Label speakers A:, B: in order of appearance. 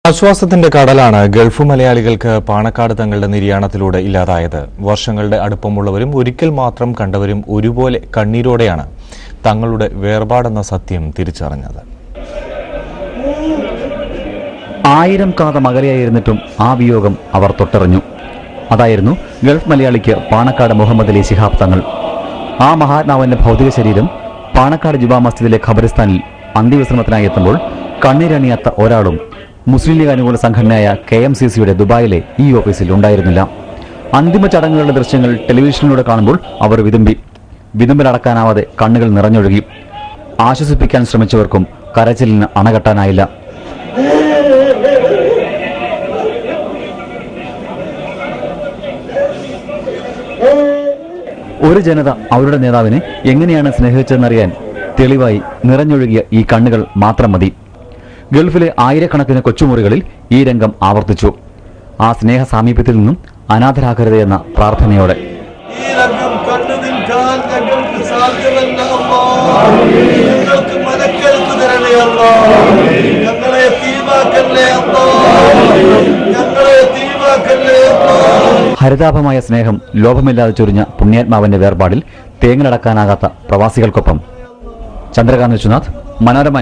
A: ആശ്വാസത്തിന്റെ കടലാണ് ഗൾഫ് മലയാളികൾക്ക് പാണക്കാട് തങ്ങളുടെ നിര്യാണത്തിലൂടെ ഇല്ലാതായത്. വർഷങ്ങളുടെ അടുപ്പമുള്ളവരും ഒരിക്കൽ മാത്രം കണ്ടവരും ഒരുപോലെ കണ്ണീരോടെയാണ് തങ്ങളുടെ വേർപാടെന്ന സത്യം തിരിച്ചറിഞ്ഞത്.
B: 1000 കാതം അകലെയായിരുന്നിട്ടും ആ വിയോഗം അവർ തൊട്ടറിഞ്ഞു. അതായിരുന്നു ഗൾഫ് മലയാളിക്ക് പാണക്കാട് മുഹമ്മദ് അലി ശിഹാബ് തങ്ങൾ. ആ മഹാത്മാവിന്റെ ഭൗതിക ശരീരം പാണക്കാട് ജുമാ മസ്ജിദിലെ ഖബറിസ്ഥാനിൽ അന്ത്യവിശ്രമത്തിനായി എത്തുമ്പോൾ കണ്ണീരണിയാത്ത ഒരാളും മുസ്ലിം ലീഗ് അനുകൂല സംഘടനയായ KMCCയുടെ ദുബായിലെ ഈ ഓഫീസിൽ ഉണ്ടായിരുന്നില്ല. അന്തിമ ചടങ്ങുകളുടെ ദൃശ്യങ്ങൾ ടെലിവിഷനിലൂടെ കാണുമ്പോൾ അവർ വിതുമ്പിലടക്കാനാവാതെ കണ്ണുകൾ നിറഞ്ഞൊഴുകി. ആശ്വസിപ്പിക്കാൻ ശ്രമിച്ചവർക്കും കരച്ചിലിന് അണകെട്ടാനായില്ല. ഒരു ജനത അവരുടെ നേതാവിനെ എങ്ങനെയാണ് സ്നേഹിച്ചതെന്നറിയാൻ തെളിവായി നിറഞ്ഞൊഴുകിയ ഈ കണ്ണുകൾ മാത്രം മതി. ഗൾഫിലെ ആയിരക്കണക്കിന് കൊച്ചുമുറികളിൽ ഈ രംഗം ആവർത്തിച്ചു. ആ സ്നേഹ സാമീപ്യത്തിൽ നിന്നും അനാഥരാകരുത് എന്ന പ്രാർത്ഥനയോടെ. ഹരിതാഭമായ സ്നേഹം ലോഭമില്ലാതെ ചൊരിഞ്ഞ പുണ്യാത്മാവിന്റെ വേർപാടിൽ തേങ്ങലടക്കാനാകാത്ത പ്രവാസികൾക്കൊപ്പം ചന്ദ്രകാന്ത് വിശ്വനാഥ്, മനോരമ.